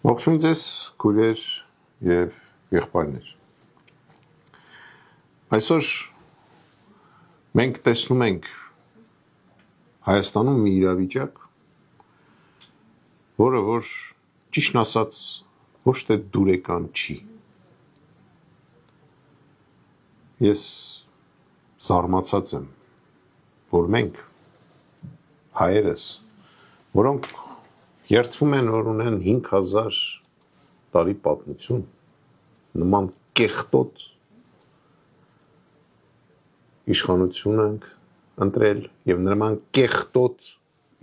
Ողջույն ձեզ, քույրեր եւ եղբայրներ։ Այսօր մենք տեսնում ենք Հայաստանում մի իրավիճակ, որը որ ճիշտ ասած ոչ թե դուրեկան չի։ Ես զարմացած եմ, որ մենք հայերս, որոնք երդվում են, որ ունեն 5000 տարի պատմություն, նման կեղտոտ իշխանություն ենք ընտրել եւ նման կեղտոտ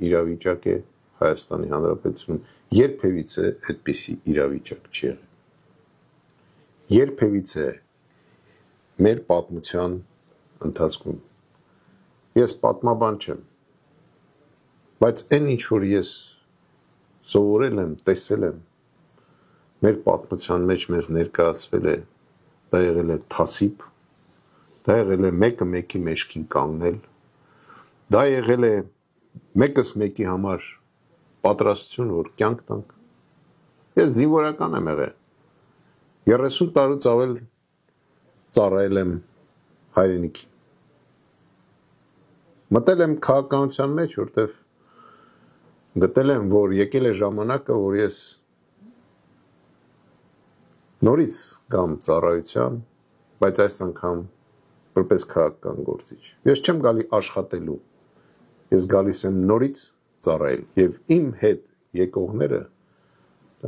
իրավիճակ է Հայաստանի Հանրապետությունում, երբևիցե այդպիսի իրավիճակ չի եղել։ Երբևիցե մեր պատմության ընթացքում ես պատմաբան չեմ, բայց այն ինչ որ ես սովորել եմ, տեսել եմ, մեր պատմության մեջ մեզ ներկայացվել է, դա եղել է թասիբ, դա եղել է մեկը մեկի մեջքին կանգնել, դա եղել է մեկս մեկի համար պատրաստություն, որ կյանք տանք։ Ես զինվորական եմ եղել, 30 տարուց ավել ծառայել եմ հայրենիքին։ Մտել եմ քաղաքականության մեջ, որտեղ գտել եմ, որ եկել է ժամանակը, որ ես նորից գամ ծառայության, բայց այս անգամ որպես քաղաքական գործիչ։ Ես չեմ գալի աշխատելու, ես գալիս եմ նորից ծառայել եւ իմ հետ եկողները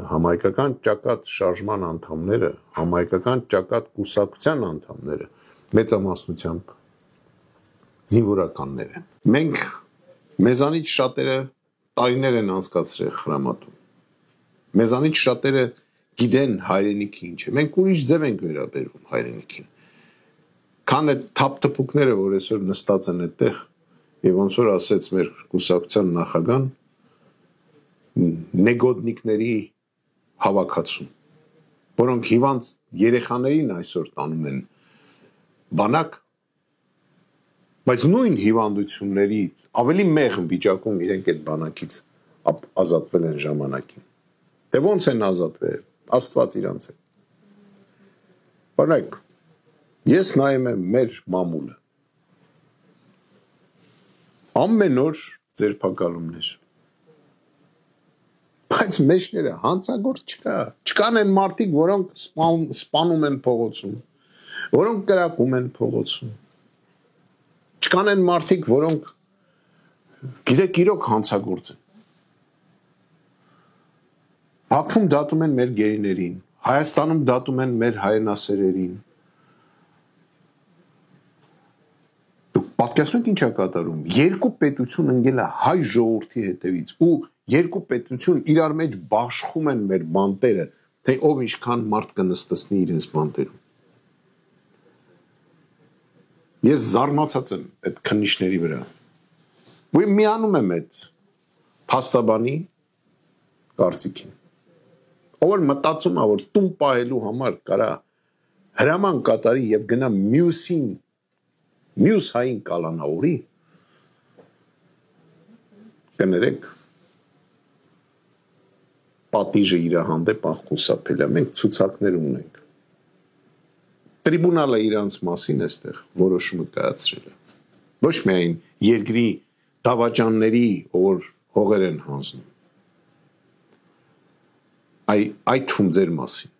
համայնքական ճակատ շարժման անդամները, համայնքական ճակատ կուսակցության անդամները մեծամասնությամբ զինվորականներ են։ Մենք մեզանից շատերը տարիներ են անցկացրել խրամատում։ Մեզանից շատերը գիտեն հայրենիքը ինչ է։ Մենք ուրիշ ձև ենք վերաբերվում հայրենիքին։ Քան այդ թափթփուկները, որ այսօր նստած են այդտեղ, եւ ոնց որ ասեց մեր կուսակցության նախագահան, նեգոդնիկների հավաքածու, որոնք հիվանդ երեխաներին այսօր տանում են բանակ, բայց նույն հիվանդություններից ավելի մեղմ վիճակում իրենք այդ բանակից ազատվել են ժամանակին։ Դե ոնց են ազատվել, Աստված իրանց հետ։ Բարեք, ես նայում եմ մեր մամուլը։ Ամեն օր ձերբակալումներ։ Բայց մեջները հանցագործ չկա։ Չկան են մարդիկ, որոնք սպանում են փողոցում, որոնք կրակում են փողոցում։ Չկան են մարդիկ, որոնք գիտեք իրոք հանցագործ են։ Բաքվում դատում են մեր գերիներին, Հայաստանում դատում են մեր հայրենասերերին։ Դուք պատկերացնեք ինչ է կատարում։ Երկու պետություն ընկել է հայ ժողովրդի հետևից ու երկու պետություն իրար մեջ բաշխում են մեր բանտերը, թե ով ինչքան մարդ կնստեցնի իրենց բանտերում։ Ես զարմացած եմ այդ քննիչների վրա։ Ու միանում եմ այդ փաստաբանի կարծիքին։ Ով որ մտածում է, որ տուն պահելու համար կարա հրաման կատարի եւ գնա մյուս հային կալանավորի, կներեք, պատիժը իր հանդեպ անխուսափելի է, մենք ցուցակներ ունենք։ Տրիբունալը իրանց մասին էստեղ որոշումը կայացրել է։ Ոչ միայն երկրի դավաճանների, որ հողեր են հանձնում, այդ թվում ձեր մասին։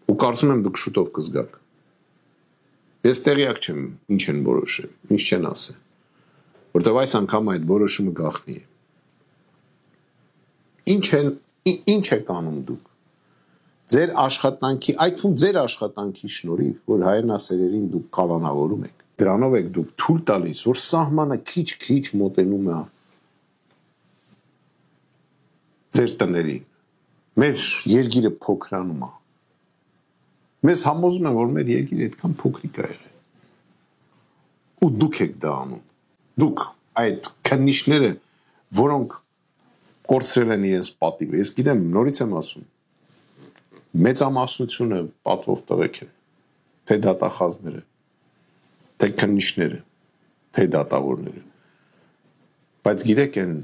Ու կարծում եմ դուք շուտով կզգաք։ Ես տեղյակ չեմ ինչ են որոշել, ինչ չեն ասել, որտեղ այս անգամ այդ որոշումը գաղտնի է։ Ինչ եք անում դուք։ Ձեր աշխատանքի, այդ թվում ձեր աշխատանքի շնորհիվ, որ հայրենասերերին դուք կալանավորում եք, դրանով եք դուք թույլ տալիս, որ սահմանը քիչ մոտենում է ձեր տներին։ Մեր երկիրը փոքրանում է։ Մեզ համոզում են, որ մեր երկիրը այդքան փոքրիկ է եղել։ Ու դուք եք դա անում։ Դուք այդ քննիչները, որոնք կորցրել են իրենց պատիվը, ես գիտեմ, նորից եմ ասում, մեծամասնությունը պատվով տղեկ են, թե դատախազները, թե քննիչները, թե դատավորները։ Բայց գիտեք, այն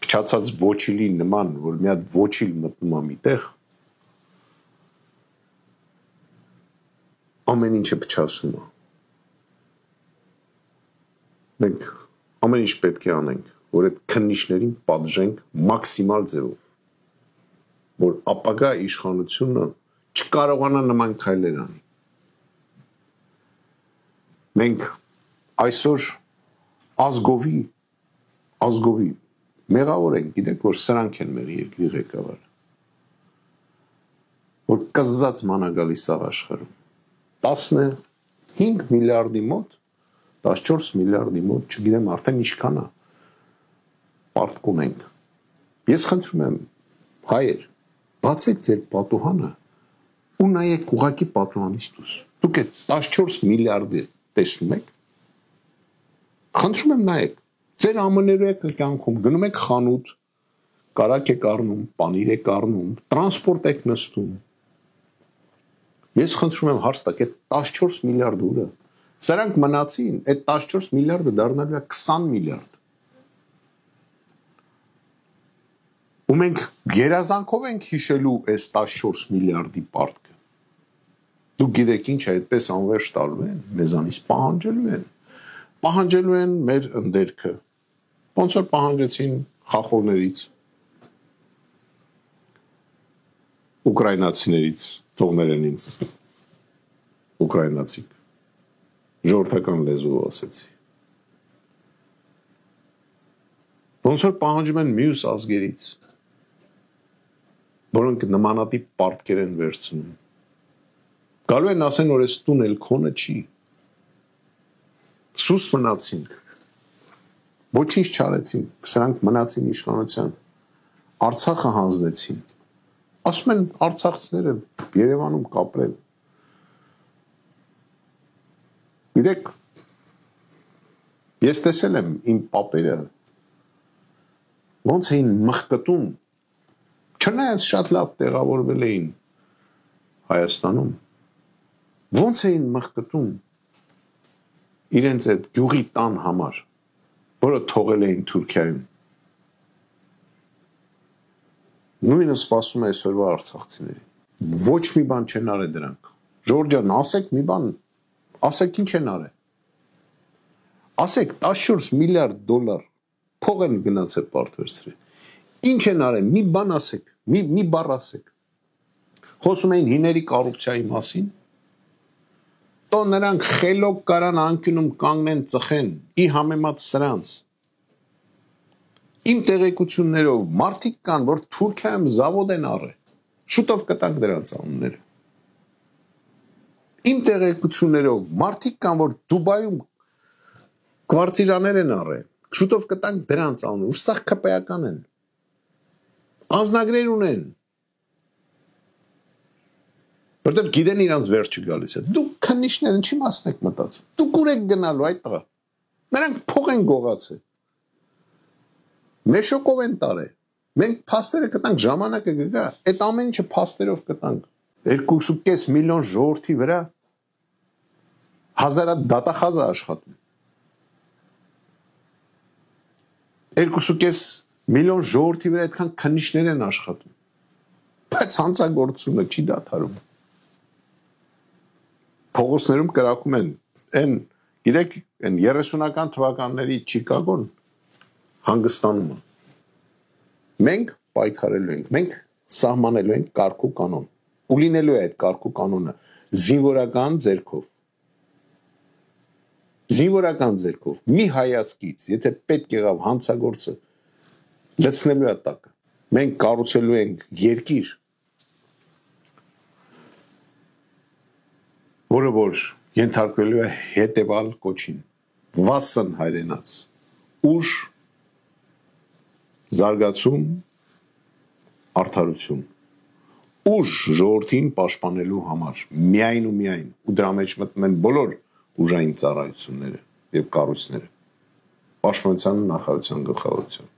փչացած ոչիլի նման, որ մի հատ ոչիլ մտնում է միտեղ, ամեն ինչը փչացնում է։ Մենք ամեն ինչ պետք է անենք, որ այդ քննիչներին պատժենք մաքսիմալ ձևով, որ ապագա իշխանությունը չկարողանա նման քայլեր անի։ Մենք այսօր ազգովի մեղավոր ենք, գիտեք, որ սրանք են մեր երկրի ղեկավարը, որ կզզած մանա գալիս աղ աշխարհում, 15 միլիարդի մոտ, 14 միլիարդի մոտ, չգիտեմ արդեն ինչքան է, պարտք ունենք։ Ես խնդրում եմ, հայեր, բացեք ձեր պատուհանը ու նայեք ուղղակի պատուհանից դուրս։ Դուք այդ 14 միլիարդը տեսնում եք։ Խնդրում եմ նայեք, ձեր ամեներու կյանքում գնում եք խանութ, կարակ եք առնում, պանիր եք առնում, տրանսպորտ եք նստում։ Ես խնդրում եմ հարց տակ, այդ 14 միլիարդ ուրը, սրանք մնացին, այդ 14 միլիարդը դառնալու է 20 միլիարդ։ Ու մենք երազանքով ենք հիշելու այս 14 միլիարդի պարտքը։ Դուք գիտեք ինչ է, այդպես անվերջ տալու են, մեզանից պահանջելու են մեր ընդերքը, ոնց որ պահանջեցին խախովներից, ուկրայնացիներից, թողներեն ինձ, ուկրայնացիք, ժողովրդական լեզվով ասեցի, ոնց որ պահանջում են մյուս ազգերից, որոնք նմանատիպ պարտքեր են վերցնում, գալու են ասեն, որ այս տուն էլ քոնը չի, սուս մնացինք, ոչինչ չարեցինք, սրանք մնացին իշխանության, Արցախը հանձնեցին, ասում են արցախցիները Երևանում կապրեն, գիտեք, ես տեսել եմ իմ պապերը, ոնց էին մխկտում, չնայած շատ լավ տեղավորվել էին Հայաստանում, ոնց էին մխկտում իրենց այդ գյուղի տան համար, որը թողել էին Թուրքիայում։ Նույնը սպասում է այսօրվա արցախցիներին։ Ոչ մի բան չեն արել դրանք։ Ժողովուրդ ջան, ասեք մի բան, ասեք ինչ են արել։ Ասեք 14 միլիարդ դոլար փող են գնացել պարտվերցրել։ Ինչ են արել, մի բան ասեք, մի բառ ասեք։ Խոսում էին հիների կոռուպցիայի մասին, տո նրանք խելոք կարան անկյունում կանգնեն ծխեն, ի համեմատ սրանց։ Իմ տեղեկություններով մարդիկ կան, որ Թուրքիայում զավոդ են առել, շուտով կտանք դրանց անունները։ Իմ տեղեկություններով մարդիկ կան, որ Դուբայում կվարտիրաներ են առել, շուտով կտանք դրանց անունները, ու սա քպեական են, անձնագրեր ունեն, որտեղ գիտեն իրանց վերջը գալիս է, դուք քննիչները ինչի մասն եք մտածում, դուք ուր եք գնալու այդ տղա, նրանք փող են գողացել, մեշոկով են տարել, մենք փաստերը կտանք, ժամանակը կգա, այդ ամեն ինչը փաստերով կտանք, 2.5 միլիոն ժողովրդի վրա հազարատ դատախազ է աշխատում, 2.5 միլիոն ժողովրդի վրա այդքան քննիչներ են աշխատում, բայց հանցագործությունը չի դադարում, փողոցներում կրակում են, գիտեք, 30-ական թվականների Չիկագոն հանգստանում են, մենք պայքարելու ենք, մենք սահմանելու ենք կարգ ու կանոն, ու լինելու է այդ կարգ ու կանոնը զինվորական ձեռքով, մի հայացքից, եթե պետք եղավ հանցագործը, լցնելու է տակը, մենք կառուցելու ենք երկիր, որը որ ենթարկվելու է հետևալ կոչին, վասն հայրենաց, ուժ, զարգացում, արդարություն, ուժ ժողովրդին պաշտպանելու համար, միայն ու դրա մեջ մտնում են բոլոր ուժային ծառայությունները եւ կառույցները, պաշտպանության նախարարության գլխավորությամբ,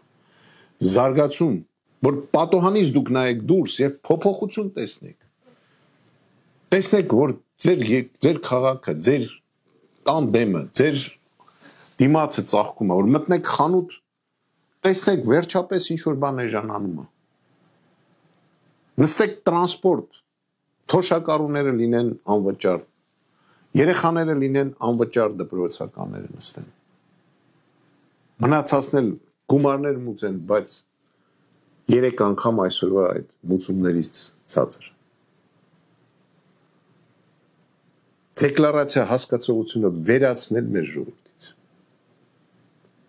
զարգացում, որ պատոհանից դուք նայեք դուրս եւ փոփոխություն տեսնեք, որ ձեր քաղաքը, ձեր տան դեմը, ձեր դիմացը ծաղկում է, որ մտնեք խանութ, Տեսնեք, վերջապես ինչ-որ բան էժանանում է։ Նստեք տրանսպորտ, թոշակառուները լինեն անվճար, երեխաները լինեն անվճար դպրոցականները նստեն։ Մնացածն էլ գումարներ մուծեն, բայց 3 անգամ այսօրվա այդ մուծումներից ցածր։ Դեկլարացիա հասկացողությունը վերացնել մեր ժողովրդից։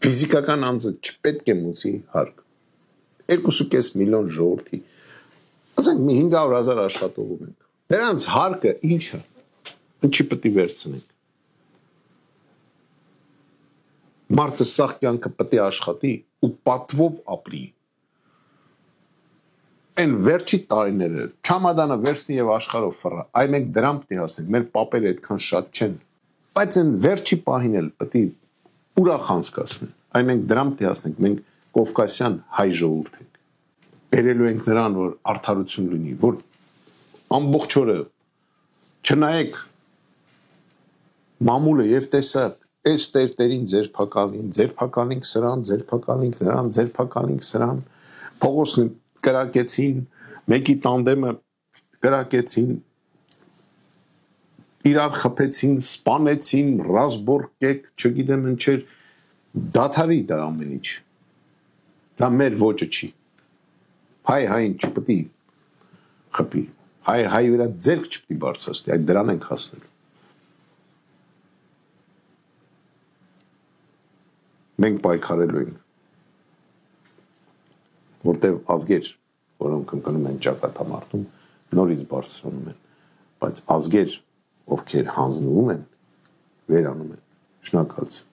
Ֆիզիկական անձը չպետք է մուծի հարկ։ 2.5 միլիոն ժողովրդի, ասենք մի 500,000 աշխատող ունենք։ Դրանց հարկը ինչ է։ Ինչի պետք է վերցնենք։ Մարդը սաղ կյանքը պետք է աշխատի ու պատվով ապրի։ Այն վերջի տարիները չամադանը վերցնի եւ աշխարհով ֆռա։ Այ մենք դրան պետք է հասնենք։ Մեր պապերը այդքան շատ չեն, բայց այն վերջի պահին էլ պետք է ուրախ անցկացնեն։ Այ մենք դրան պետք է հասնենք։ Մենք կովկասյան հայ ժողովուրդ ենք։ Բերելու ենք նրան, որ արդարություն լինի, որ ամբողջ օրը չնայեք մամուլը եւ տեսակ, այս տերտերին ձերբակալինք սրան, ձերբակալինք նրան, ձերբակալինք սրան, փողոցն կրակեցին, մեկի տանդեմը կրակեցին, իրար խփեցին, սպանեցին, ռազմորկեք, չգիտեմ ինչեր, դադարի դա ամեն ինչ։ Դա մեր ոճը չի։ Հայ-հային չպետք է խփի, հայ վրա ձեռք չպետք է բարձրացնի, այդ դրան ենք հասնել։ Մենք պայքարելու ենք, որտեղ ազգեր, որոնք ընկնում են ճակատամարտում, նորից բարձրանում են, բայց ազգեր, ովքեր հանձնվում են, վերանում են։ Շնորհակալություն։